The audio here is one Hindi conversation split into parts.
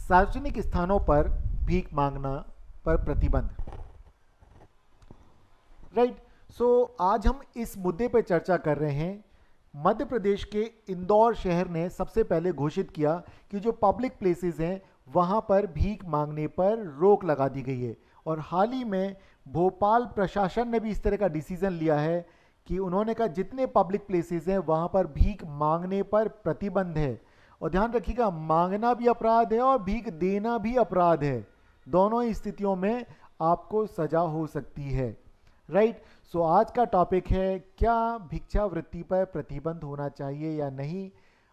सार्वजनिक स्थानों पर भीख मांगना पर प्रतिबंध। राइट। सो आज हम इस मुद्दे पर चर्चा कर रहे हैं। मध्य प्रदेश के इंदौर शहर ने सबसे पहले घोषित किया कि जो पब्लिक प्लेसेस हैं वहां पर भीख मांगने पर रोक लगा दी गई है। और हाल ही में भोपाल प्रशासन ने भी इस तरह का डिसीजन लिया है कि उन्होंने कहा जितने पब्लिक प्लेसेस हैं वहां पर भीख मांगने पर प्रतिबंध है। और ध्यान रखिएगा, मांगना भी अपराध है और भीख देना भी अपराध है। दोनों ही स्थितियों में आपको सजा हो सकती है। राइट। सो आज का टॉपिक है, क्या भिक्षावृत्ति पर प्रतिबंध होना चाहिए या नहीं।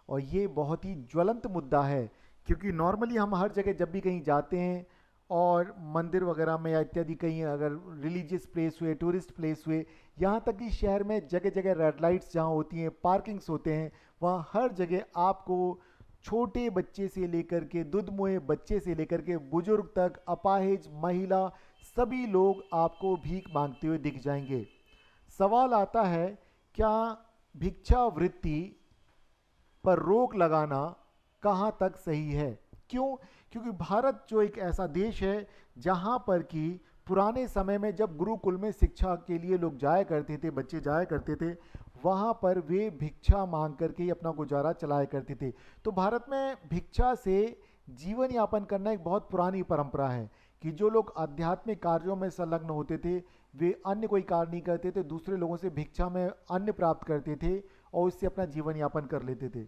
और ये बहुत ही ज्वलंत मुद्दा है, क्योंकि नॉर्मली हम हर जगह जब भी कहीं जाते हैं और मंदिर वगैरह में या इत्यादि कहीं अगर रिलीजियस प्लेस हुए, टूरिस्ट प्लेस हुए, यहाँ तक कि शहर में जगह जगह रेड लाइट्स जहाँ होती हैं, पार्किंग्स होते हैं, वहाँ हर जगह आपको छोटे बच्चे से लेकर के दुधमुहे बच्चे से लेकर के बुजुर्ग तक, अपाहिज, महिला, सभी लोग आपको भीख मांगते हुए दिख जाएंगे। सवाल आता है, क्या भिक्षावृत्ति पर रोक लगाना कहाँ तक सही है। क्यों? क्योंकि भारत जो एक ऐसा देश है जहाँ पर कि पुराने समय में जब गुरुकुल में शिक्षा के लिए लोग जाया करते थे, बच्चे जाया करते थे, वहाँ पर वे भिक्षा मांग करके ही अपना गुजारा चलाया करते थे। तो भारत में भिक्षा से जीवन यापन करना एक बहुत पुरानी परंपरा है कि जो लोग आध्यात्मिक कार्यों में संलग्न होते थे वे अन्य कोई कार्य नहीं करते थे, दूसरे लोगों से भिक्षा में अन्न प्राप्त करते थे और उससे अपना जीवन यापन कर लेते थे।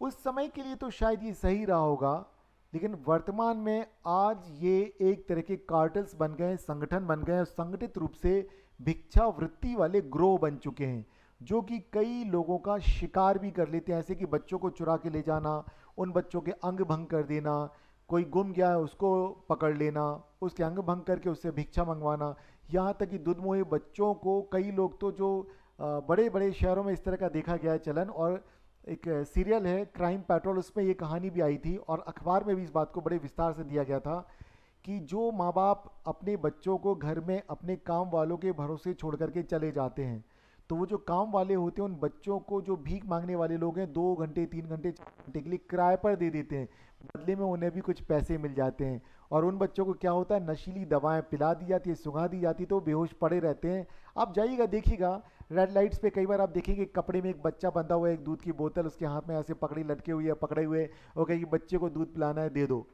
उस समय के लिए तो शायद ये सही रहा होगा, लेकिन वर्तमान में आज ये एक तरह के कार्टल्स बन गए, संगठन बन गए, संगठित रूप से भिक्षावृत्ति वाले ग्रोह बन चुके हैं, जो कि कई लोगों का शिकार भी कर लेते हैं। ऐसे कि बच्चों को चुरा के ले जाना, उन बच्चों के अंग भंग कर देना, कोई गुम गया है उसको पकड़ लेना, उसके अंग भंग करके उससे भिक्षा मंगवाना, यहाँ तक कि दुधमुहे बच्चों को कई लोग तो जो बड़े बड़े शहरों में इस तरह का देखा गया है चलन। और एक सीरियल है क्राइम पेट्रोल, उसमें ये कहानी भी आई थी और अखबार में भी इस बात को बड़े विस्तार से दिया गया था कि जो माँ बाप अपने बच्चों को घर में अपने काम वालों के भरोसे छोड़ करके चले जाते हैं, तो वो जो काम वाले होते हैं उन बच्चों को जो भीख मांगने वाले लोग हैं 2 घंटे 3 घंटे 4 घंटे के लिए किराए पर दे देते हैं, बदले में उन्हें भी कुछ पैसे मिल जाते हैं। और उन बच्चों को क्या होता है, नशीली दवाएं पिला दी जाती है, सुंघा दी जाती है, तो बेहोश पड़े रहते हैं। आप जाइएगा देखिएगा रेड लाइट्स पे कई बार आप देखेंगे कपड़े में एक बच्चा बंधा हुआ है, एक दूध की बोतल उसके हाथ में ऐसे पकड़ी लटके हुई है, पकड़े हुए, वो कहेगी बच्चे को दूध पिलाना है, दे दो।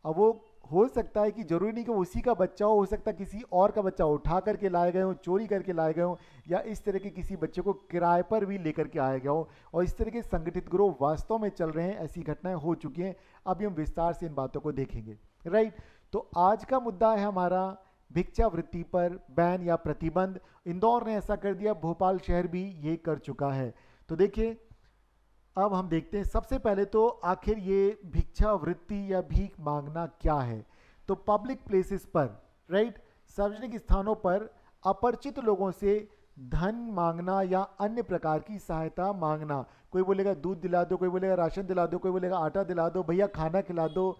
अब वो हो सकता है कि जरूरी नहीं कि उसी का बच्चा हो सकता है किसी और का बच्चा उठा करके लाए गए हो, चोरी करके लाए गए हो, या इस तरह के किसी बच्चे को किराए पर भी लेकर के आया गया हो। और इस तरह के संगठित ग्रोह वास्तव में चल रहे हैं, ऐसी घटनाएं हो चुकी हैं। अभी हम विस्तार से इन बातों को देखेंगे। राइट। तो आज का मुद्दा है हमारा भिक्षावृत्ति पर बैन या प्रतिबंध। इंदौर ने ऐसा कर दिया, भोपाल शहर भी ये कर चुका है। तो देखिए, अब हम देखते हैं सबसे पहले तो आखिर ये भिक्षावृत्ति या भीख मांगना क्या है। तो पब्लिक प्लेसेस पर, राइट, सार्वजनिक स्थानों पर अपरिचित लोगों से धन मांगना या अन्य प्रकार की सहायता मांगना। कोई बोलेगा दूध दिला दो, कोई बोलेगा राशन दिला दो, कोई बोलेगा आटा दिला दो, भैया खाना खिला दो,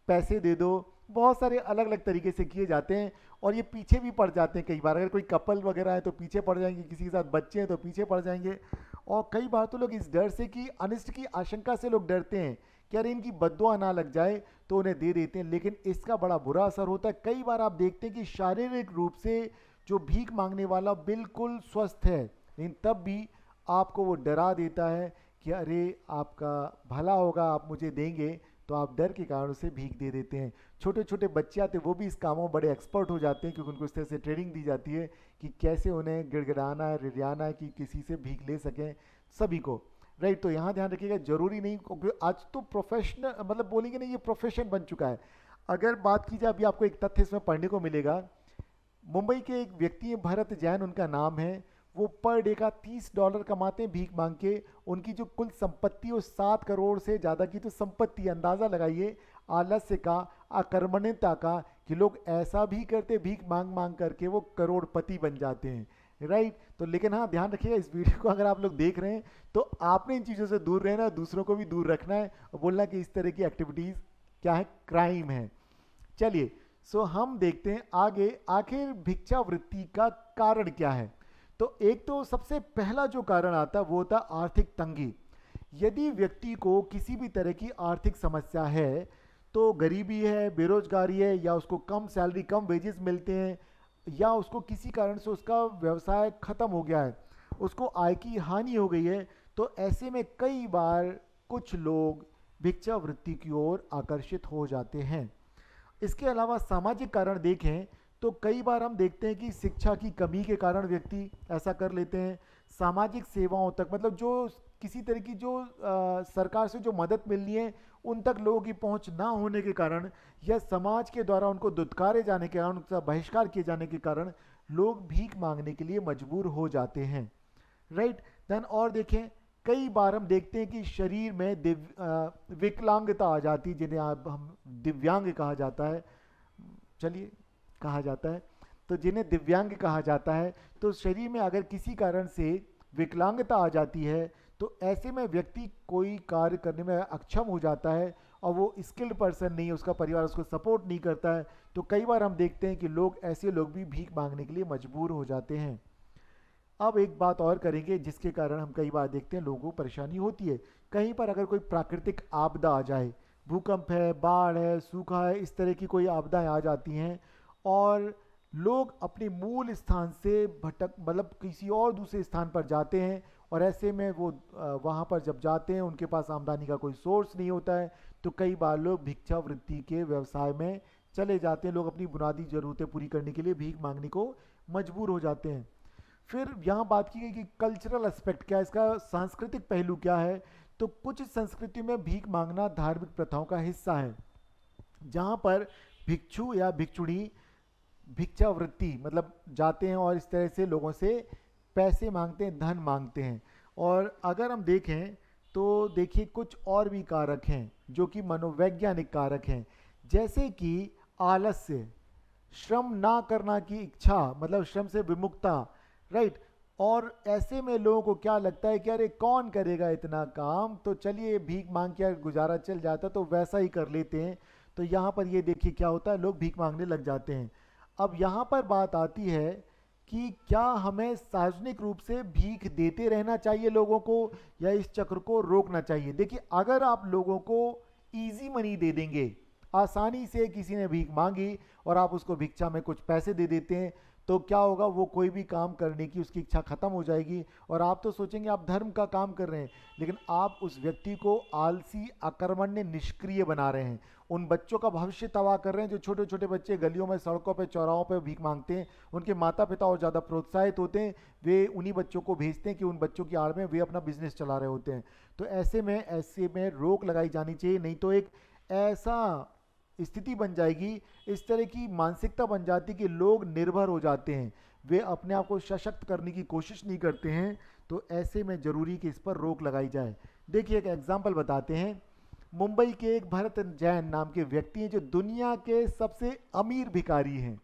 पैसे दे दो। बहुत सारे अलग अलग तरीके से किए जाते हैं और ये पीछे भी पड़ जाते हैं। कई बार अगर कोई कपल वगैरह है तो पीछे पड़ जाएंगे, किसी के साथ बच्चे हैं तो पीछे पड़ जाएंगे। और कई बार तो लोग इस डर से कि अनिष्ट की आशंका से लोग डरते हैं कि अरे इनकी बद्दुआ ना लग जाए, तो उन्हें दे देते हैं, लेकिन इसका बड़ा बुरा असर होता है। कई बार आप देखते हैं कि शारीरिक रूप से जो भीख मांगने वाला बिल्कुल स्वस्थ है, लेकिन तब भी आपको वो डरा देता है कि अरे आपका भला होगा, आप मुझे देंगे, तो आप डर के कारण उसे भीख दे देते हैं। छोटे छोटे बच्चे आते हैं, वो भी इस कामों में बड़े एक्सपर्ट हो जाते हैं, क्योंकि उनको इस तरह से ट्रेनिंग दी जाती है कि कैसे उन्हें गिड़गिड़ाना है, रिरियाना है, कि किसी से भीख ले सकें सभी को। राइट। तो यहाँ ध्यान रखिएगा, जरूरी नहीं, क्योंकि आज तो प्रोफेशनल मतलब बोलेंगे नहीं, ये प्रोफेशन बन चुका है। अगर बात की जाए, अभी आपको एक तथ्य इसमें पढ़ने को मिलेगा। मुंबई के एक व्यक्ति हैं, भरत जैन उनका नाम है, वो पर डे का $30 कमाते हैं भीख मांग के। उनकी जो कुल संपत्ति वो 7 करोड़ से ज़्यादा की तो संपत्ति, अंदाज़ा लगाइए आलस्य का, अकर्मण्यता का, कि लोग ऐसा भी करते भीख मांग मांग करके वो करोड़पति बन जाते हैं। राइट। तो लेकिन हाँ, ध्यान रखिएगा, इस वीडियो को अगर आप लोग देख रहे हैं तो आपने इन चीज़ों से दूर रहना, दूसरों को भी दूर रखना है और बोलना कि इस तरह की एक्टिविटीज़ क्या है, क्राइम है। चलिए, सो हम देखते हैं आगे, आखिर भिक्षावृत्ति का कारण क्या है। तो एक तो सबसे पहला जो कारण आता है वो होता है आर्थिक तंगी। यदि व्यक्ति को किसी भी तरह की आर्थिक समस्या है तो गरीबी है, बेरोजगारी है, या उसको कम सैलरी, कम वेजेस मिलते हैं, या उसको किसी कारण से उसका व्यवसाय खत्म हो गया है, उसको आय की हानि हो गई है, तो ऐसे में कई बार कुछ लोग भिक्षावृत्ति की ओर आकर्षित हो जाते हैं। इसके अलावा सामाजिक कारण देखें तो कई बार हम देखते हैं कि शिक्षा की कमी के कारण व्यक्ति ऐसा कर लेते हैं। सामाजिक सेवाओं तक, मतलब जो किसी तरह की जो सरकार से जो मदद मिलनी है उन तक लोगों की पहुंच ना होने के कारण, या समाज के द्वारा उनको दुत्कारे जाने के कारण, उनका बहिष्कार किए जाने के कारण लोग भीख मांगने के लिए मजबूर हो जाते हैं। राइट। देन और देखें, कई बार हम देखते हैं कि शरीर में विकलांगता आ जाती है, जिन्हें आप हम दिव्यांग कहा जाता है, चलिए कहा जाता है, तो जिन्हें दिव्यांग कहा जाता है, तो शरीर में अगर किसी कारण से विकलांगता आ जाती है तो ऐसे में व्यक्ति कोई कार्य करने में अक्षम हो जाता है और वो स्किल्ड पर्सन नहीं है, उसका परिवार उसको सपोर्ट नहीं करता है, तो कई बार हम देखते हैं कि लोग, ऐसे लोग भी भीख मांगने के लिए मजबूर हो जाते हैं। अब एक बात और करेंगे जिसके कारण हम कई बार देखते हैं लोगों को परेशानी होती है। कहीं पर अगर कोई प्राकृतिक आपदा आ जाए, भूकंप है, बाढ़ है, सूखा है, इस तरह की कोई आपदाएं आ जाती हैं और लोग अपने मूल स्थान से भटक, मतलब किसी और दूसरे स्थान पर जाते हैं, और ऐसे में वो वहाँ पर जब जाते हैं उनके पास आमदनी का कोई सोर्स नहीं होता है, तो कई बार लोग भिक्षावृत्ति के व्यवसाय में चले जाते हैं। लोग अपनी बुनियादी ज़रूरतें पूरी करने के लिए भीख मांगने को मजबूर हो जाते हैं। फिर यहाँ बात की गई कि कल्चरल एस्पेक्ट क्या है, इसका सांस्कृतिक पहलू क्या है, तो कुछ संस्कृतियों में भीख मांगना धार्मिक प्रथाओं का हिस्सा है, जहाँ पर भिक्षु या भिक्षुणी भिक्षावृत्ति मतलब जाते हैं और इस तरह से लोगों से पैसे मांगते हैं, धन मांगते हैं। और अगर हम देखें तो देखिए कुछ और भी कारक हैं जो कि मनोवैज्ञानिक कारक हैं, जैसे कि आलस्य, श्रम ना करना की इच्छा, मतलब श्रम से विमुक्ता। राइट। और ऐसे में लोगों को क्या लगता है कि अरे कौन करेगा इतना काम, तो चलिए भीख मांग के गुजारा चल जाता, तो वैसा ही कर लेते हैं। तो यहाँ पर ये देखिए क्या होता है, लोग भीख मांगने लग जाते हैं। अब यहाँ पर बात आती है कि क्या हमें सार्वजनिक रूप से भीख देते रहना चाहिए लोगों को, या इस चक्र को रोकना चाहिए। देखिए, अगर आप लोगों को इजी मनी दे देंगे, आसानी से किसी ने भीख मांगी और आप उसको भिक्षा में कुछ पैसे दे देते हैं, तो क्या होगा, वो कोई भी काम करने की उसकी इच्छा खत्म हो जाएगी, और आप तो सोचेंगे आप धर्म का काम कर रहे हैं, लेकिन आप उस व्यक्ति को आलसी, अकर्मण्य, निष्क्रिय बना रहे हैं। उन बच्चों का भविष्य तबाह कर रहे हैं जो छोटे छोटे बच्चे गलियों में, सड़कों पे, चौराहों पे भीख मांगते हैं। उनके माता पिता और ज़्यादा प्रोत्साहित होते हैं, वे उन्हीं बच्चों को भेजते हैं कि उन बच्चों की आड़ में वे अपना बिजनेस चला रहे होते हैं। तो ऐसे में रोक लगाई जानी चाहिए, नहीं तो एक ऐसा स्थिति बन जाएगी, इस तरह की मानसिकता बन जाती कि लोग निर्भर हो जाते हैं, वे अपने आप को सशक्त करने की कोशिश नहीं करते हैं। तो ऐसे में ज़रूरी कि इस पर रोक लगाई जाए। देखिए एक एग्जाम्पल बताते हैं। मुंबई के एक भरत जैन नाम के व्यक्ति हैं जो दुनिया के सबसे अमीर भिखारी हैं,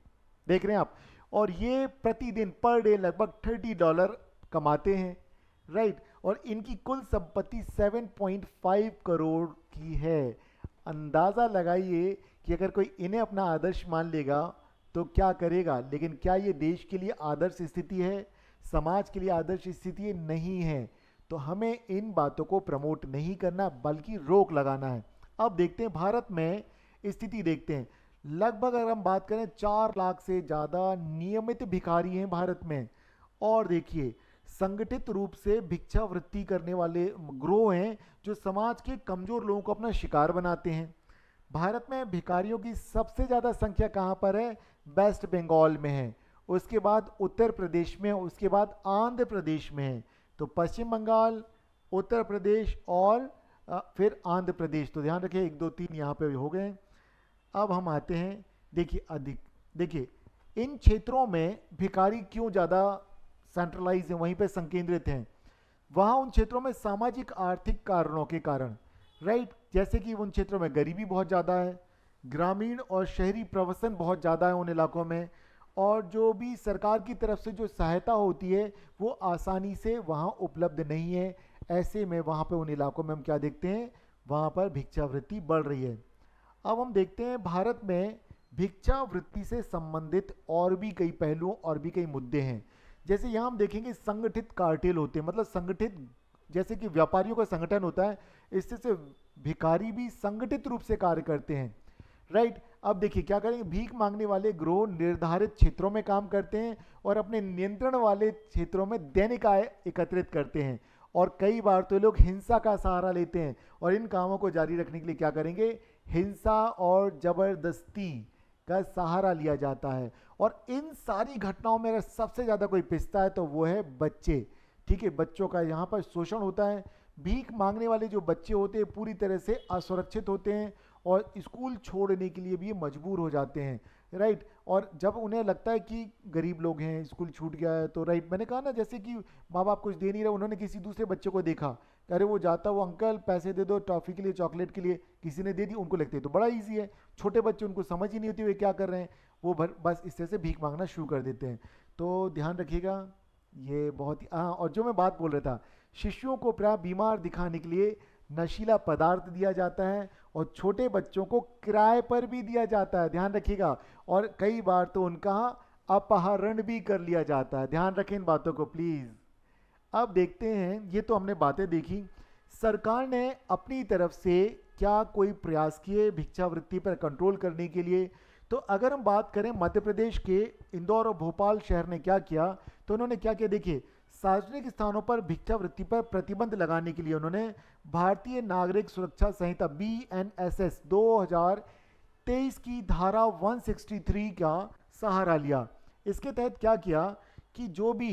देख रहे हैं आप, और ये प्रतिदिन पर डे लगभग $30 कमाते हैं। राइट। और इनकी कुल संपत्ति 7.5 करोड़ की है। अंदाज़ा लगाइए कि अगर कोई इन्हें अपना आदर्श मान लेगा तो क्या करेगा। लेकिन क्या ये देश के लिए आदर्श स्थिति है, समाज के लिए आदर्श स्थिति नहीं है। तो हमें इन बातों को प्रमोट नहीं करना बल्कि रोक लगाना है। अब देखते हैं भारत में स्थिति देखते हैं। लगभग अगर हम बात करें 4 लाख से ज़्यादा नियमित भिखारी हैं भारत में। और देखिए संगठित रूप से भिक्षावृत्ति करने वाले ग्रोह हैं जो समाज के कमजोर लोगों को अपना शिकार बनाते हैं। भारत में भिखारियों की सबसे ज़्यादा संख्या कहाँ पर है? वेस्ट बंगाल में है, उसके बाद उत्तर प्रदेश में, उसके बाद आंध्र प्रदेश में है। तो पश्चिम बंगाल, उत्तर प्रदेश और फिर आंध्र प्रदेश। तो ध्यान रखिए 1 2 3 यहाँ पे हो गए। अब हम आते हैं, देखिए इन क्षेत्रों में भिखारी क्यों ज़्यादा सेंट्रलाइज है, वहीं पे संकेंद्रित हैं। वहाँ उन क्षेत्रों में सामाजिक आर्थिक कारणों के कारण, राइट, जैसे कि उन क्षेत्रों में गरीबी बहुत ज़्यादा है, ग्रामीण और शहरी प्रवसन बहुत ज़्यादा है उन इलाकों में, और जो भी सरकार की तरफ से जो सहायता होती है वो आसानी से वहाँ उपलब्ध नहीं है। ऐसे में वहाँ पे उन इलाकों में हम क्या देखते हैं, वहाँ पर भिक्षावृत्ति बढ़ रही है। अब हम देखते हैं भारत में भिक्षावृत्ति से संबंधित और भी कई पहलुओं और भी कई मुद्दे हैं। जैसे यहाँ हम देखेंगे संगठित कार्टेल होते हैं, मतलब संगठित जैसे कि व्यापारियों का संगठन होता है, इससे से भिखारी भी संगठित रूप से कार्य करते हैं। राइट। अब देखिए क्या करेंगे, भीख मांगने वाले ग्रोह निर्धारित क्षेत्रों में काम करते हैं और अपने नियंत्रण वाले क्षेत्रों में दैनिक आय एकत्रित करते हैं, और कई बार तो ये लोग हिंसा का सहारा लेते हैं, और इन कामों को जारी रखने के लिए क्या करेंगे, हिंसा और जबरदस्ती का सहारा लिया जाता है। और इन सारी घटनाओं में अगर सबसे ज़्यादा कोई पिसता है तो वो है बच्चे। ठीक है, बच्चों का यहाँ पर शोषण होता है। भीख मांगने वाले जो बच्चे होते हैं पूरी तरह से असुरक्षित होते हैं और स्कूल छोड़ने के लिए भी मजबूर हो जाते हैं। राइट। और जब उन्हें लगता है कि गरीब लोग हैं, स्कूल छूट गया है, तो राइट, मैंने कहा ना जैसे कि माँ बाप कुछ दे नहीं रहे, उन्होंने किसी दूसरे बच्चे को देखा, अरे वो जाता, वो अंकल पैसे दे दो टॉफ़ी के लिए, चॉकलेट के लिए, किसी ने दे दी, उनको लगते हैं तो बड़ा ईजी है। छोटे बच्चे, उनको समझ ही नहीं होती वे क्या कर रहे हैं, वो बस इस तरह से भीख मांगना शुरू कर देते हैं। तो ध्यान रखिएगा, ये बहुत ही हाँ। और जो मैं बात बोल रहा था, शिशुओं को प्राय बीमार दिखाने के लिए नशीला पदार्थ दिया जाता है और छोटे बच्चों को किराए पर भी दिया जाता है, ध्यान रखिएगा। और कई बार तो उनका अपहरण भी कर लिया जाता है, ध्यान रखें इन बातों को प्लीज़। अब देखते हैं, ये तो हमने बातें देखी, सरकार ने अपनी तरफ से क्या कोई प्रयास किए भिक्षावृत्ति पर कंट्रोल करने के लिए। तो अगर हम बात करें मध्य प्रदेश के इंदौर और भोपाल शहर ने क्या किया, तो उन्होंने क्या किया, देखिए सार्वजनिक स्थानों पर भिक्षावृत्ति पर प्रतिबंध लगाने के लिए उन्होंने भारतीय नागरिक सुरक्षा संहिता BNSS 2023 की धारा 163 का सहारा लिया। इसके तहत क्या किया कि जो भी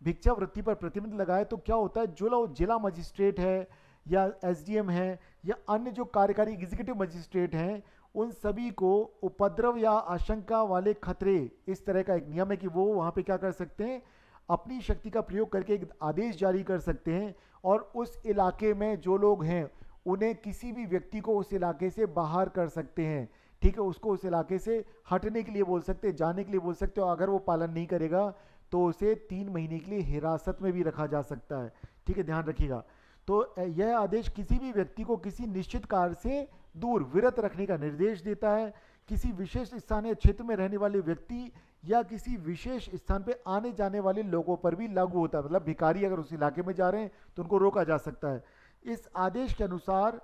भिक्षावृत्ति पर प्रतिबंध लगाए तो क्या होता है, जो लोग जिला मजिस्ट्रेट है या SDM है या अन्य जो कार्यकारी एग्जीक्यूटिव मजिस्ट्रेट हैं, उन सभी को उपद्रव या आशंका वाले खतरे, इस तरह का एक नियम है कि वो वहाँ पे क्या कर सकते हैं, अपनी शक्ति का प्रयोग करके एक आदेश जारी कर सकते हैं और उस इलाके में जो लोग हैं उन्हें किसी भी व्यक्ति को उस इलाके से बाहर कर सकते हैं। ठीक है, उसको उस इलाके से हटने के लिए बोल सकते हैं, जाने के लिए बोल सकते हो। अगर वो पालन नहीं करेगा तो उसे 3 महीने के लिए हिरासत में भी रखा जा सकता है। ठीक है, ध्यान रखिएगा। तो यह आदेश किसी भी व्यक्ति को किसी निश्चित कार्य से दूर विरत रखने का निर्देश देता है। किसी विशेष स्थानीय क्षेत्र में रहने वाले व्यक्ति या किसी विशेष स्थान पे आने जाने वाले लोगों पर भी लागू होता है, मतलब भिखारी अगर उस इलाके में जा रहे हैं तो उनको रोका जा सकता है। इस आदेश के अनुसार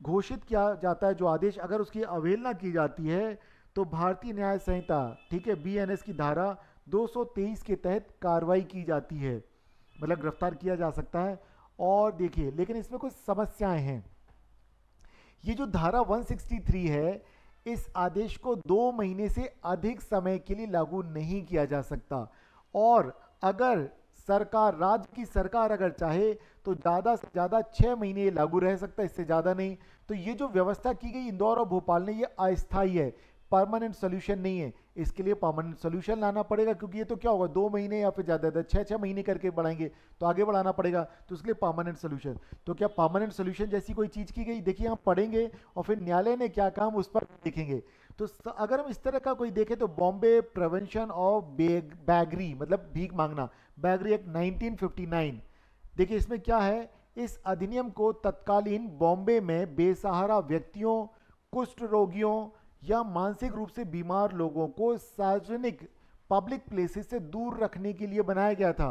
घोषित किया जाता है जो आदेश, अगर उसकी अवहेलना की जाती है तो भारतीय न्याय संहिता, ठीक है, BNS की धारा 223 के तहत कार्रवाई की जाती है, मतलब गिरफ्तार किया जा सकता है। और देखिए, लेकिन इसमें कुछ समस्याएं हैं। ये जो धारा 163 है, इस आदेश को 2 महीने से अधिक समय के लिए लागू नहीं किया जा सकता, और अगर सरकार, राज्य की सरकार अगर चाहे तो ज़्यादा से ज़्यादा 6 महीने ये लागू रह सकता है, इससे ज़्यादा नहीं। तो ये जो व्यवस्था की गई इंदौर और भोपाल ने, ये अस्थायी है, परमानेंट सोल्यूशन नहीं है। इसके लिए परमानेंट सोल्यूशन लाना पड़ेगा, क्योंकि ये तो क्या होगा, 2 महीने या फिर ज़्यादा 6-6 महीने करके बढ़ाएंगे तो आगे बढ़ाना पड़ेगा, तो इसके लिए परमानेंट सोल्यूशन। तो क्या परमानेंट सोल्यूशन जैसी कोई चीज़ की गई, देखिए हम पढ़ेंगे और फिर न्यायालय ने क्या काम उस पर देखेंगे। तो अगर हम इस तरह का कोई देखें तो बॉम्बे प्रिवेंशन ऑफ बैगरी, मतलब भीख मांगना, बैगरी एक्ट 1959, देखिए इसमें क्या है, इस अधिनियम को तत्कालीन बॉम्बे में बेसहारा व्यक्तियों, कुष्ठ रोगियों या मानसिक रूप से बीमार लोगों को सार्वजनिक पब्लिक प्लेसेस से दूर रखने के लिए बनाया गया था।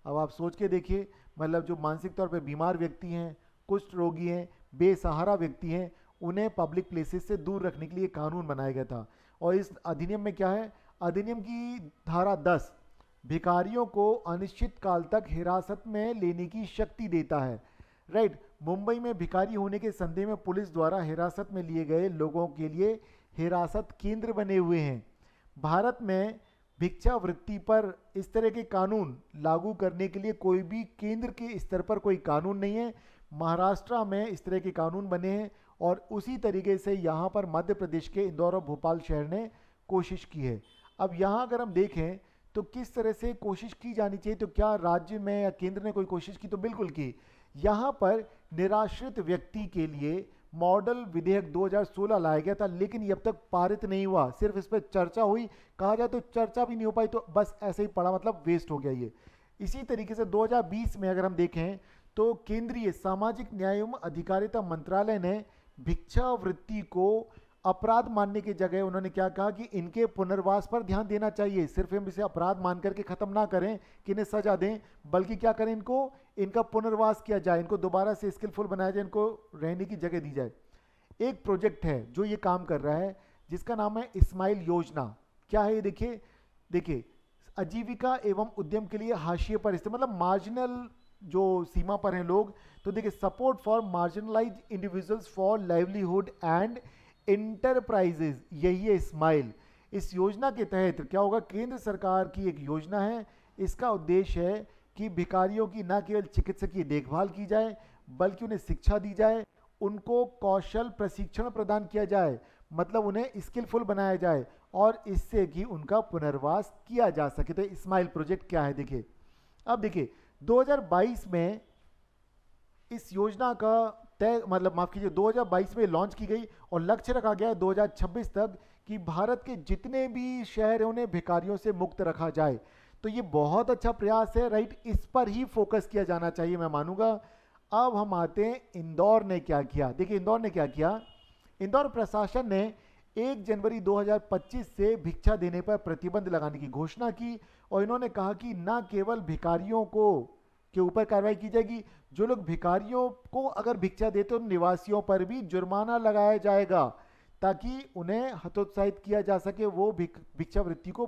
अब आप सोच के देखिए, मतलब जो मानसिक तौर पे बीमार व्यक्ति हैं, कुष्ठ रोगी हैं, बेसहारा व्यक्ति हैं, उन्हें पब्लिक प्लेसेस से दूर रखने के लिए कानून बनाया गया था। और इस अधिनियम में क्या है, अधिनियम की धारा 10 भिखारियों को अनिश्चित काल तक हिरासत में लेने की शक्ति देता है। राइट। मुंबई में भिखारी होने के संदेह में पुलिस द्वारा हिरासत में लिए गए लोगों के लिए हिरासत केंद्र बने हुए हैं। भारत में भिक्षावृत्ति पर इस तरह के कानून लागू करने के लिए कोई भी केंद्र के स्तर पर कोई कानून नहीं है। महाराष्ट्र में इस तरह के कानून बने हैं और उसी तरीके से यहाँ पर मध्य प्रदेश के इंदौर और भोपाल शहर ने कोशिश की है। अब यहाँ अगर हम देखें तो किस तरह से कोशिश की जानी चाहिए, तो क्या राज्य में या केंद्र ने कोई कोशिश की, तो बिल्कुल की। यहाँ पर निराश्रित व्यक्ति के लिए मॉडल विधेयक 2016 लाया गया था, लेकिन ये अब तक पारित नहीं हुआ, सिर्फ इस पर चर्चा हुई, कहा जाए तो चर्चा भी नहीं हो पाई, तो बस ऐसे ही पड़ा, मतलब वेस्ट हो गया ये। इसी तरीके से 2020 में अगर हम देखें तो केंद्रीय सामाजिक न्याय एवं अधिकारिता मंत्रालय ने भिक्षावृत्ति को अपराध मानने की जगह उन्होंने क्या कहा कि इनके पुनर्वास पर ध्यान देना चाहिए। सिर्फ हम इसे अपराध मान करके खत्म ना करें कि इन्हें सजा दें, बल्कि क्या करें, इनको इनका पुनर्वास किया जाए, इनको दोबारा से स्किलफुल बनाया जाए, इनको रहने की जगह दी जाए। एक प्रोजेक्ट है जो ये काम कर रहा है जिसका नाम है इस्माइल योजना। क्या है ये? देखिए देखिए, आजीविका एवं उद्यम के लिए हाशिए पर स्थित, मतलब मार्जिनल जो सीमा पर हैं लोग, तो देखिए support for marginalise individuals for livelihood and enterprises, यही है स्माइल। इस योजना के तहत क्या होगा, केंद्र सरकार की एक योजना है। इसका उद्देश्य है कि भिखारियों की न केवल चिकित्सकीय देखभाल की जाए बल्कि उन्हें शिक्षा दी जाए, उनको कौशल प्रशिक्षण प्रदान किया जाए, मतलब उन्हें स्किलफुल बनाया जाए और इससे कि उनका पुनर्वास किया जा सके। तो स्माइल प्रोजेक्ट क्या है देखिए। अब देखिए 2022 में इस योजना का तय, मतलब माफ कीजिए 2022 में लॉन्च की गई और लक्ष्य रखा गया है 2026 तक कि भारत के जितने भी शहर हैं उन्हें भिखारियों से मुक्त रखा जाए। तो ये बहुत अच्छा प्रयास है, राइट, इस पर ही फोकस किया जाना चाहिए, मैं मानूंगा। अब हम आते हैं इंदौर ने क्या किया। देखिए इंदौर ने क्या किया। इंदौर प्रशासन ने 1 जनवरी 2025 से भिक्षा देने पर प्रतिबंध लगाने की घोषणा की और इन्होंने कहा कि न केवल भिखारियों को के ऊपर कार्रवाई की जाएगी, जो लोग भिखारियों को अगर भिक्षा देते उन निवासियों पर भी जुर्माना लगाया जाएगा ताकि उन्हें हतोत्साहित किया जा सके, वो भिक्षावृत्ति को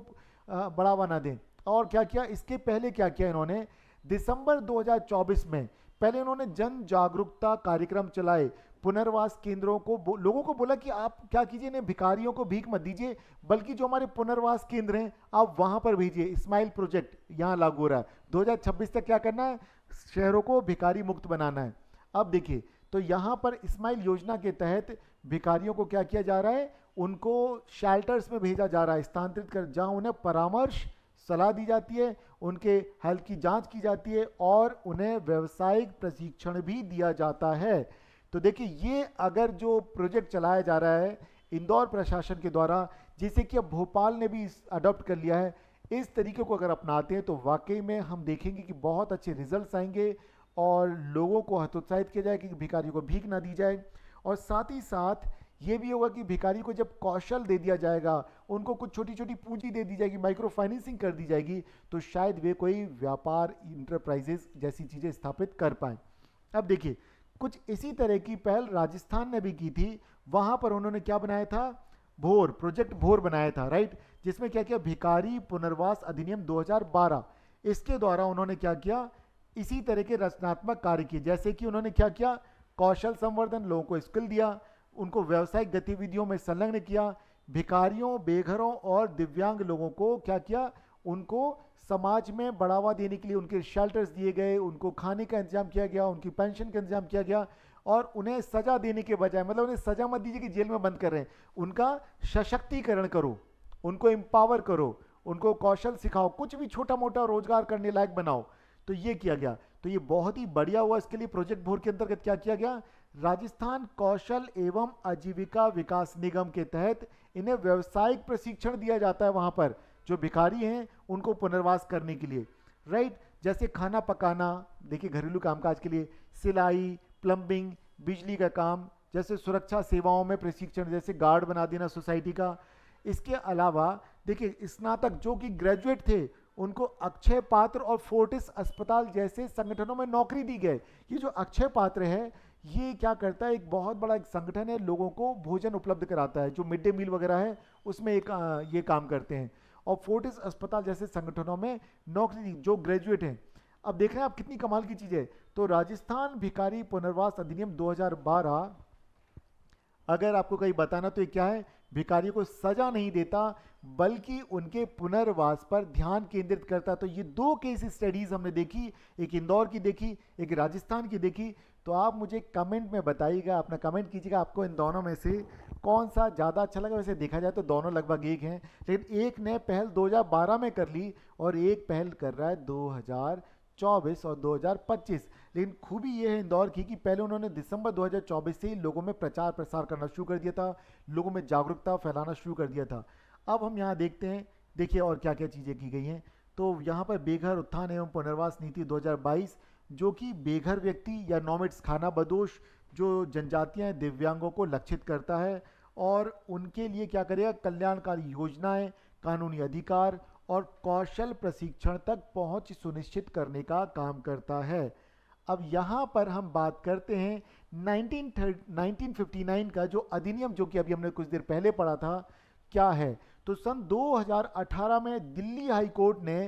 बढ़ावा ना दें। और क्या किया, इसके पहले क्या किया इन्होंने, दिसंबर 2024 में पहले इन्होंने जन जागरूकता कार्यक्रम चलाए। पुनर्वास केंद्रों को लोगों को बोला कि आप क्या कीजिए, इन्हें भिखारियों को भीख मत दीजिए बल्कि जो हमारे पुनर्वास केंद्र हैं आप वहां पर भेजिए। स्माइल प्रोजेक्ट यहां लागू हो रहा है। 2026 तक क्या करना है, शहरों को भिखारी मुक्त बनाना है। अब देखिए तो यहां पर स्माइल योजना के तहत भिखारियों को क्या किया जा रहा है, उनको शेल्टर्स में भेजा जा रहा है, स्थानांतरित कर, जहां उन्हें परामर्श सलाह दी जाती है, उनके हेल्थ की जांच की जाती है और उन्हें व्यावसायिक प्रशिक्षण भी दिया जाता है। तो देखिए ये अगर जो प्रोजेक्ट चलाया जा रहा है इंदौर प्रशासन के द्वारा, जिसे कि अब भोपाल ने भी अडॉप्ट कर लिया है, इस तरीके को अगर अपनाते हैं तो वाकई में हम देखेंगे कि बहुत अच्छे रिजल्ट्स आएंगे और लोगों को हतोत्साहित किया जाए कि भिखारियों को भीख ना दी जाए। और साथ ही साथ ये भी होगा कि भिखारी को जब कौशल दे दिया जाएगा, उनको कुछ छोटी छोटी पूंजी दे दी जाएगी, माइक्रो फाइनेंसिंग कर दी जाएगी, तो शायद वे कोई व्यापार, इंटरप्राइजेस जैसी चीज़ें स्थापित कर पाए। अब देखिए कुछ इसी तरह की पहल राजस्थान ने भी की थी। वहां पर उन्होंने क्या बनाया था, भोर प्रोजेक्ट भोर बनाया था, राइट, जिसमें क्या किया, भिखारी पुनर्वास अधिनियम 2012, इसके द्वारा उन्होंने क्या किया, इसी तरह के रचनात्मक कार्य किए। जैसे कि उन्होंने क्या किया, कौशल संवर्धन, लोगों को स्किल दिया, उनको व्यावसायिक गतिविधियों में संलग्न किया, भिखारियों, बेघरों और दिव्यांग लोगों को क्या किया, उनको समाज में बढ़ावा देने के लिए उनके शेल्टर्स दिए गए, उनको खाने का इंतजाम किया गया, उनकी पेंशन का इंतजाम किया गया और उन्हें सजा देने के बजाय, मतलब उन्हें सजा मत दीजिए कि जेल में बंद कर रहे हैं, उनका सशक्तिकरण करो, उनको एम्पावर करो, उनको कौशल सिखाओ, कुछ भी छोटा मोटा रोजगार करने लायक बनाओ। तो ये किया गया। तो ये बहुत ही बढ़िया हुआ। इसके लिए प्रोजेक्ट भोर के अंतर्गत क्या किया गया, राजस्थान कौशल एवं आजीविका विकास निगम के तहत इन्हें व्यावसायिक प्रशिक्षण दिया जाता है वहां पर जो भिखारी हैं उनको पुनर्वास करने के लिए, राइट। जैसे खाना पकाना, देखिए घरेलू कामकाज के लिए, सिलाई, प्लम्बिंग, बिजली का काम, जैसे सुरक्षा सेवाओं में प्रशिक्षण, जैसे गार्ड बना देना सोसाइटी का। इसके अलावा देखिए स्नातक जो कि ग्रेजुएट थे उनको अक्षय पात्र और फोर्टिस अस्पताल जैसे संगठनों में नौकरी दी गई। ये जो अक्षय पात्र है ये क्या करता है, एक बहुत बड़ा एक संगठन है, लोगों को भोजन उपलब्ध कराता है, जो मिड डे मील वगैरह है उसमें एक ये काम करते हैं। और फोर्टिस अस्पताल जैसे संगठनों में नौकरी दी जो ग्रेजुएट हैं। अब देख रहे हैं आप कितनी कमाल की चीज़ है। तो राजस्थान भिखारी पुनर्वास अधिनियम 2012 अगर आपको कहीं बताना तो ये क्या है, भिखारियों को सजा नहीं देता बल्कि उनके पुनर्वास पर ध्यान केंद्रित करता। तो ये दो केस स्टडीज हमने देखी, एक इंदौर की देखी, एक राजस्थान की देखी। तो आप मुझे कमेंट में बताइएगा, अपना कमेंट कीजिएगा आपको इन दोनों में से कौन सा ज़्यादा अच्छा लगा। वैसे देखा जाए तो दोनों लगभग एक हैं, लेकिन एक ने पहल 2012 में कर ली और एक पहल कर रहा है 2024 और 2025। लेकिन खूबी ये है इंदौर की कि पहले उन्होंने दिसंबर 2024 से ही लोगों में प्रचार प्रसार करना शुरू कर दिया था, लोगों में जागरूकता फैलाना शुरू कर दिया था। अब हम यहाँ देखते हैं, देखिए और क्या क्या चीज़ें की गई हैं। तो यहाँ पर बेघर उत्थान एवं पुनर्वास नीति 2022 जो कि बेघर व्यक्ति या नॉमिड्स खाना बदोश जो जनजातियाँ हैं, दिव्यांगों को लक्षित करता है और उनके लिए क्या करेगा, कल्याणकारी योजनाएं, कानूनी अधिकार और कौशल प्रशिक्षण तक पहुंच सुनिश्चित करने का काम करता है। अब यहाँ पर हम बात करते हैं 1959 का जो अधिनियम, जो कि अभी हमने कुछ देर पहले पढ़ा था, क्या है। तो सन 2018 में दिल्ली हाई कोर्ट ने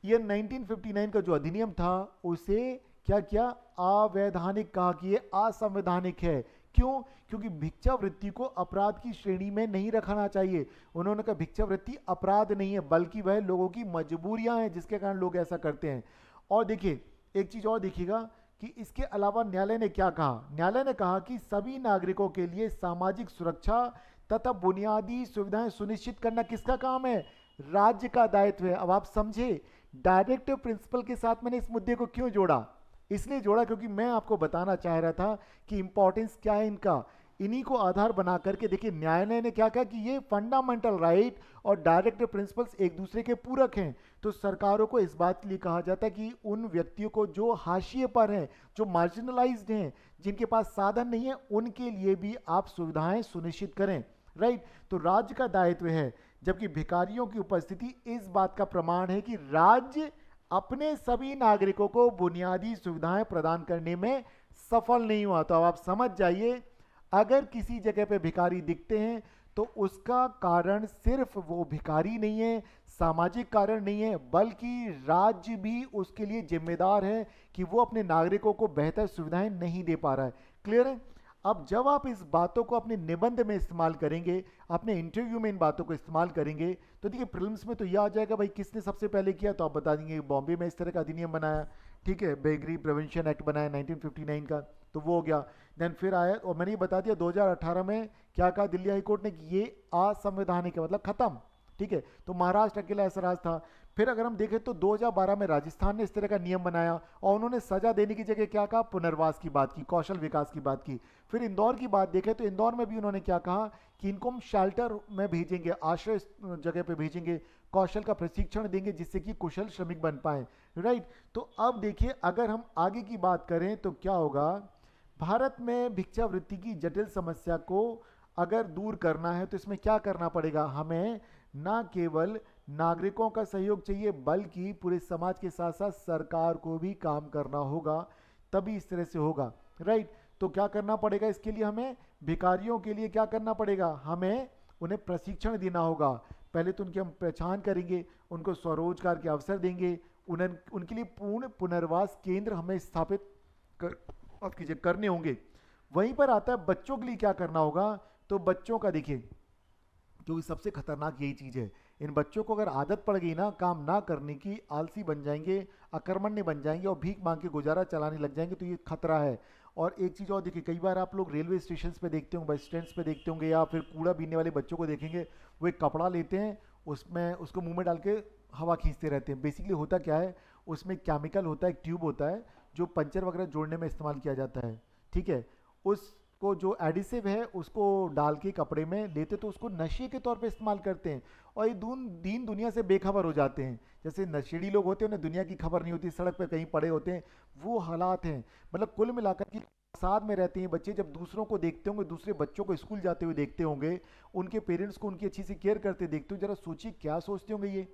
ये 1959 का जो अधिनियम था उसे क्या किया, अवैधानिक कहा कि ये असंवैधानिक है। क्यों? क्योंकि भिक्षावृत्ति को अपराध की श्रेणी में नहीं रखना चाहिए। उन्होंने कहा भिक्षावृत्ति अपराध नहीं है, बल्कि वह लोगों की मजबूरियां हैं जिसके कारण लोग ऐसा करते हैं। और देखिए एक चीज और देखिएगा कि इसके अलावा न्यायालय ने क्या कहा। न्यायालय ने कहा कि सभी नागरिकों के लिए सामाजिक सुरक्षा तथा बुनियादी सुविधाएं सुनिश्चित करना किसका काम है? राज्य का दायित्व है। अब आप समझे डायरेक्टिव प्रिंसिपल के साथ मैंने इस मुद्दे को क्यों जोड़ा? इसलिए जोड़ा क्योंकि मैं आपको बताना चाह रहा था कि इंपॉर्टेंस क्या है इनका। इन्हीं को आधार बना करके देखिए न्यायालय ने क्या कहा कि ये फंडामेंटल राइट और डायरेक्टिव प्रिंसिपल्स एक दूसरे के पूरक हैं। तो सरकारों को इस बात के लिए कहा जाता है कि उन व्यक्तियों को जो हाशिए पर हैं, जो मार्जिनलाइज्ड हैं, जिनके पास साधन नहीं है, उनके लिए भी आप सुविधाएं सुनिश्चित करें। राइट? तो राज्य का दायित्व है, जबकि भिखारियों की उपस्थिति इस बात का प्रमाण है कि राज्य अपने सभी नागरिकों को बुनियादी सुविधाएं प्रदान करने में सफल नहीं हुआ। तो अब आप समझ जाइए, अगर किसी जगह पे भिखारी दिखते हैं तो उसका कारण सिर्फ वो भिखारी नहीं है, सामाजिक कारण नहीं है, बल्कि राज्य भी उसके लिए जिम्मेदार है कि वो अपने नागरिकों को बेहतर सुविधाएं नहीं दे पा रहा है। क्लियर है? अब जब आप इस बातों को अपने निबंध में इस्तेमाल करेंगे, अपने इंटरव्यू में इन बातों को इस्तेमाल करेंगे, तो देखिए प्रीलिम्स में तो यह आ जाएगा भाई किसने सबसे पहले किया, तो आप बता देंगे बॉम्बे में इस तरह का अधिनियम बनाया, ठीक है, बेगरी प्रिवेंशन एक्ट बनाया 1959 का, तो वो हो गया। देन फिर आया और मैंने ये बता दिया 2018 में क्या कहा दिल्ली हाई कोर्ट ने कि ये असंवैधानिक है, मतलब खत्म। ठीक है, तो महाराष्ट्र अकेला ऐसा राज था। फिर अगर हम देखें तो 2012 में राजस्थान ने इस तरह का नियम बनाया और उन्होंने सजा देने की जगह क्या कहा, पुनर्वास की बात की, कौशल विकास की बात की। फिर इंदौर की बात देखें तो इंदौर में भी उन्होंने क्या कहा कि इनको हम शेल्टर में भेजेंगे, आश्रय जगह पे भेजेंगे, कौशल का प्रशिक्षण देंगे जिससे कि कुशल श्रमिक बन पाए। राइट? तो अब देखिए अगर हम आगे की बात करें तो क्या होगा, भारत में भिक्षावृत्ति की जटिल समस्या को अगर दूर करना है तो इसमें क्या करना पड़ेगा, हमें ना केवल नागरिकों का सहयोग चाहिए बल्कि पूरे समाज के साथ साथ सरकार को भी काम करना होगा, तभी इस तरह से होगा। राइट? तो क्या करना पड़ेगा इसके लिए, हमें भिखारियों के लिए क्या करना पड़ेगा, हमें उन्हें प्रशिक्षण देना होगा। पहले तो उनकी हम पहचान करेंगे, उनको स्वरोजगार के अवसर देंगे, उन्हें उनके लिए पूर्ण पुनर्वास केंद्र हमें स्थापित करने होंगे। वहीं पर आता है बच्चों के लिए क्या करना होगा। तो बच्चों का देखिए, क्योंकि सबसे खतरनाक यही चीज है, इन बच्चों को अगर आदत पड़ गई ना काम ना करने की, आलसी बन जाएंगे, अकर्मण्य बन जाएंगे और भीख मांग के गुजारा चलाने लग जाएंगे, तो ये खतरा है। और एक चीज़ और देखिए, कई बार आप लोग रेलवे स्टेशन पे देखते होंगे, बस स्टैंड पे देखते होंगे, या फिर कूड़ा बीनने वाले बच्चों को देखेंगे, वो एक कपड़ा लेते हैं, उसमें उसको मुंह में डाल के हवा खींचते रहते हैं। बेसिकली होता क्या है, उसमें केमिकल होता है, एक ट्यूब होता है जो पंचर वगैरह जोड़ने में इस्तेमाल किया जाता है। ठीक है, उसको जो एडिसिव है उसको डाल के कपड़े में लेते तो उसको नशे के तौर पे इस्तेमाल करते हैं और ये दीन दुनिया से बेखबर हो जाते हैं। जैसे नशेड़ी लोग होते हैं उन्हें दुनिया की खबर नहीं होती, सड़क पे कहीं पड़े होते हैं, वो हालात हैं। मतलब कुल मिलाकर के साथ में रहते हैं बच्चे, जब दूसरों को देखते होंगे, दूसरे बच्चों को स्कूल जाते हुए देखते होंगे, उनके पेरेंट्स को उनकी अच्छी सी केयर करते देखते हो, जरा सोचिए क्या सोचते होंगे ये।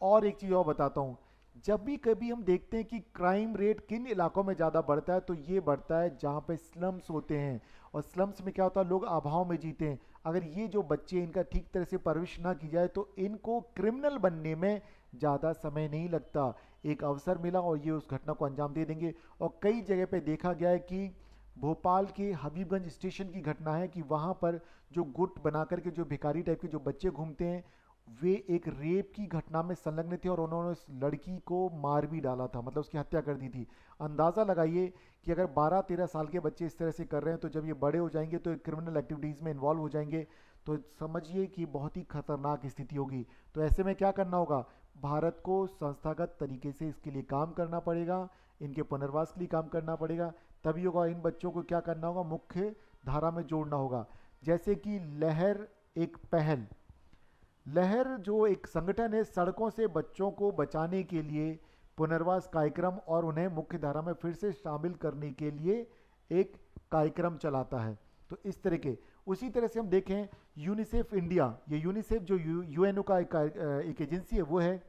और एक चीज़ और बताता हूँ, जब भी कभी हम देखते हैं कि क्राइम रेट किन इलाकों में ज़्यादा बढ़ता है, तो ये बढ़ता है जहाँ पे स्लम्स होते हैं। और स्लम्स में क्या होता है, लोग अभाव में जीते हैं। अगर ये जो बच्चे, इनका ठीक तरह से परवरिश ना की जाए तो इनको क्रिमिनल बनने में ज़्यादा समय नहीं लगता। एक अवसर मिला और ये उस घटना को अंजाम दे देंगे। और कई जगह पे देखा गया है कि भोपाल के हबीबगंज स्टेशन की घटना है कि वहाँ पर जो गुट बना करके जो भिखारी टाइप के जो बच्चे घूमते हैं, वे एक रेप की घटना में संलग्न थे और उन्होंने उस लड़की को मार भी डाला था, मतलब उसकी हत्या कर दी थी। अंदाज़ा लगाइए कि अगर 12-13 साल के बच्चे इस तरह से कर रहे हैं तो जब ये बड़े हो जाएंगे तो क्रिमिनल एक्टिविटीज़ में इन्वॉल्व हो जाएंगे, तो समझिए कि बहुत ही खतरनाक स्थिति होगी। तो ऐसे में क्या करना होगा, भारत को संस्थागत तरीके से इसके लिए काम करना पड़ेगा, इनके पुनर्वास के लिए काम करना पड़ेगा, तभी होगा। इन बच्चों को क्या करना होगा, मुख्य धारा में जोड़ना होगा। जैसे कि लहर, एक पहल, लहर जो एक संगठन है, सड़कों से बच्चों को बचाने के लिए पुनर्वास कार्यक्रम और उन्हें मुख्य धारा में फिर से शामिल करने के लिए एक कार्यक्रम चलाता है। तो इस तरह के, उसी तरह से हम देखें यूनिसेफ इंडिया, ये यूनिसेफ जो यूएनओ का एक एजेंसी है वो है,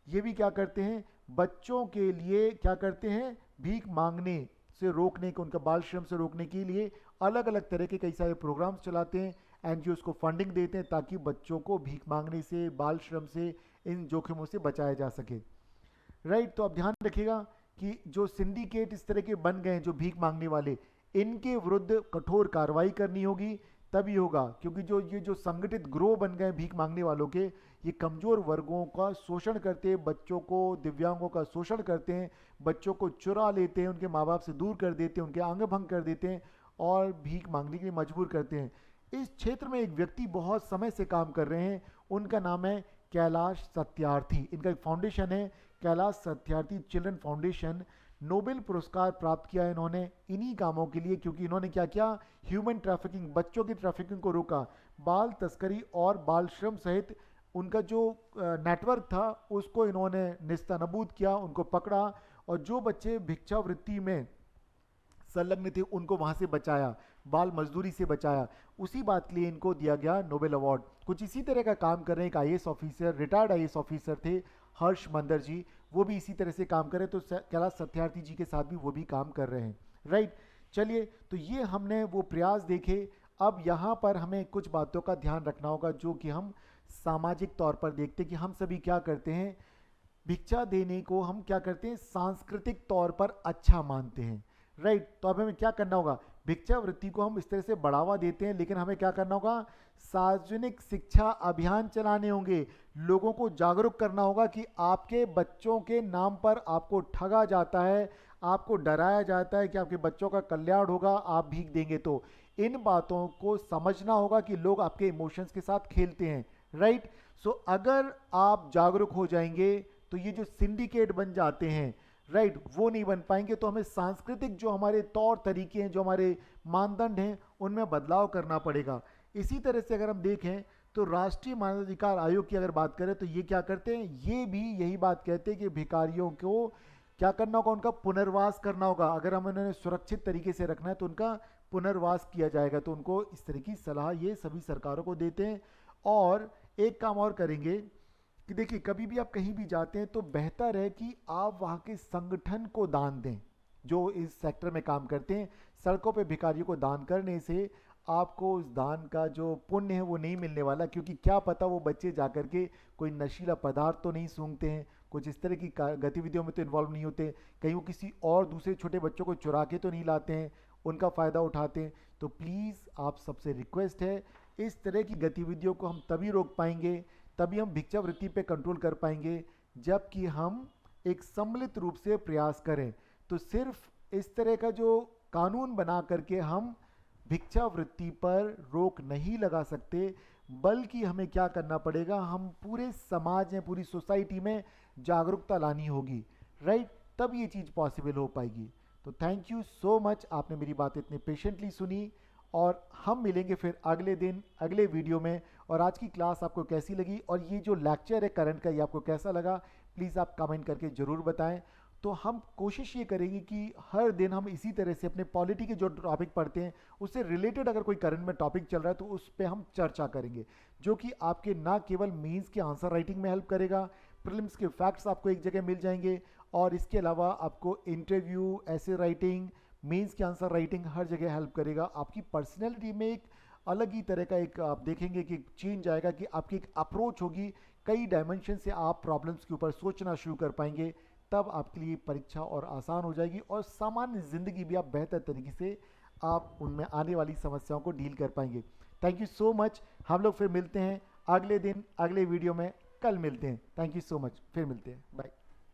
ये भी क्या करते हैं, बच्चों के लिए क्या करते हैं, भीख मांगने, से रोकने को, उनका बाल श्रम से रोकने के लिए अलग अलग तरह के कई सारे प्रोग्राम्स चलाते हैं, एनजीओज को फंडिंग देते हैं ताकि बच्चों को भीख मांगने से, बाल श्रम से, इन जोखिमों से बचाया जा सके। राइट, तो आप ध्यान रखिएगा कि जो सिंडिकेट इस तरह के बन गए हैं, जो भीख मांगने वाले, इनके विरुद्ध कठोर कार्रवाई करनी होगी, तभी होगा। क्योंकि जो संगठित ग्रोह बन गए भीख मांगने वालों के, ये कमजोर वर्गों का शोषण करते हैं, बच्चों को, दिव्यांगों का शोषण करते हैं, बच्चों को चुरा लेते हैं, उनके माँ बाप से दूर कर देते हैं, उनके अंग भंग कर देते हैं और भीख मांगने के लिए मजबूर करते हैं। इस क्षेत्र में एक व्यक्ति बहुत समय से काम कर रहे हैं, उनका नाम है कैलाश सत्यार्थी। इनका एक फाउंडेशन है Kailash Satyarthi children foundation. Nobel पुरस्कार प्राप्त किया है इन्होंने इन्हीं कामों के लिए, क्योंकि इन्होंने क्या किया, ह्यूमन ट्रैफिकिंग, बच्चों की ट्रैफिकिंग को रोका, बाल तस्करी और बाल श्रम सहित उनका जो नेटवर्क था उसको इन्होंने निस्तानाबूद किया, उनको पकड़ा और जो बच्चे भिक्षावृत्ति में संलग्न थे उनको वहां से बचाया, बाल मजदूरी से बचाया। उसी बात के लिए इनको दिया गया नोबेल अवार्ड। कुछ इसी तरह का काम कर रहे हैं एक IAS officer, retired IAS officer थे हर्ष मंदर जी, वो भी इसी तरह से काम कर रहे हैं। तो कैलाश सत्यार्थी जी के साथ भी वो भी काम कर रहे हैं। राइट, चलिए, तो ये हमने वो प्रयास देखे। अब यहाँ पर हमें कुछ बातों का ध्यान रखना होगा जो कि हम सामाजिक तौर पर देखते कि हम सभी क्या करते हैं, भिक्षा देने को हम क्या करते हैं, सांस्कृतिक तौर पर अच्छा मानते हैं। राइट, तो अब हमें क्या करना होगा, भिक्षावृत्ति को हम इस तरह से बढ़ावा देते हैं, लेकिन हमें क्या करना होगा, सार्वजनिक शिक्षा अभियान चलाने होंगे, लोगों को जागरूक करना होगा कि आपके बच्चों के नाम पर आपको ठगा जाता है, आपको डराया जाता है कि आपके बच्चों का कल्याण होगा आप भीख देंगे तो। इन बातों को समझना होगा कि लोग आपके इमोशंस के साथ खेलते हैं। राइट, सो अगर आप जागरूक हो जाएंगे तो ये जो सिंडिकेट बन जाते हैं, राइट, वो नहीं बन पाएंगे। तो हमें सांस्कृतिक जो हमारे तौर तरीके हैं, जो हमारे मानदंड हैं, उनमें बदलाव करना पड़ेगा। इसी तरह से अगर हम देखें तो राष्ट्रीय मानवाधिकार आयोग की अगर बात करें तो ये क्या करते हैं, ये भी यही बात कहते हैं कि भिखारियों को क्या करना होगा, उनका पुनर्वास करना होगा। अगर हम उन्हें सुरक्षित तरीके से रखना है तो उनका पुनर्वास किया जाएगा। तो उनको इस तरह की सलाह ये सभी सरकारों को देते हैं। और एक काम और करेंगे कि देखिए, कभी भी आप कहीं भी जाते हैं तो बेहतर है कि आप वहाँ के संगठन को दान दें जो इस सेक्टर में काम करते हैं। सड़कों पे भिखारियों को दान करने से आपको उस दान का जो पुण्य है वो नहीं मिलने वाला, क्योंकि क्या पता वो बच्चे जाकर के कोई नशीला पदार्थ तो नहीं सूंघते हैं, कुछ इस तरह की गतिविधियों में तो इन्वॉल्व नहीं होते, कहीं वो किसी और दूसरे छोटे बच्चों को चुरा के तो नहीं लाते हैं, उनका फ़ायदा उठाते हैं। तो प्लीज़ आप सबसे रिक्वेस्ट है, इस तरह की गतिविधियों को हम तभी रोक पाएंगे, तभी हम भिक्षावृत्ति पे कंट्रोल कर पाएंगे जबकि हम एक सम्मिलित रूप से प्रयास करें। तो सिर्फ इस तरह का जो कानून बना करके हम भिक्षावृत्ति पर रोक नहीं लगा सकते, बल्कि हमें क्या करना पड़ेगा, हम पूरे समाज में, पूरी सोसाइटी में जागरूकता लानी होगी। राइट, तब ये चीज़ पॉसिबल हो पाएगी। तो थैंक यू सो मच, आपने मेरी बात इतने पेशेंटली सुनी। और हम मिलेंगे फिर अगले दिन अगले वीडियो में। और आज की क्लास आपको कैसी लगी और ये जो लेक्चर है करंट का, ये आपको कैसा लगा, प्लीज़ आप कमेंट करके ज़रूर बताएं। तो हम कोशिश ये करेंगे कि हर दिन हम इसी तरह से अपने पॉलिटी के जो टॉपिक पढ़ते हैं उससे रिलेटेड अगर कोई करंट में टॉपिक चल रहा है तो उस पर हम चर्चा करेंगे, जो कि आपके ना केवल मेंस के आंसर राइटिंग में हेल्प करेगा, प्रीलिम्स के फैक्ट्स आपको एक जगह मिल जाएंगे, और इसके अलावा आपको इंटरव्यू, ऐसे राइटिंग, मेंस की आंसर राइटिंग हर जगह हेल्प करेगा। आपकी पर्सनैलिटी में एक अलग ही तरह का एक आप देखेंगे कि चेंज आएगा, कि आपकी एक अप्रोच होगी, कई डायमेंशन से आप प्रॉब्लम्स के ऊपर सोचना शुरू कर पाएंगे। तब आपके लिए परीक्षा और आसान हो जाएगी और सामान्य ज़िंदगी भी आप बेहतर तरीके से आप उनमें आने वाली समस्याओं को डील कर पाएंगे। Thank you so much. हम लोग फिर मिलते हैं अगले दिन अगले वीडियो में, कल मिलते हैं। थैंक यू सो मच, फिर मिलते हैं, बाय।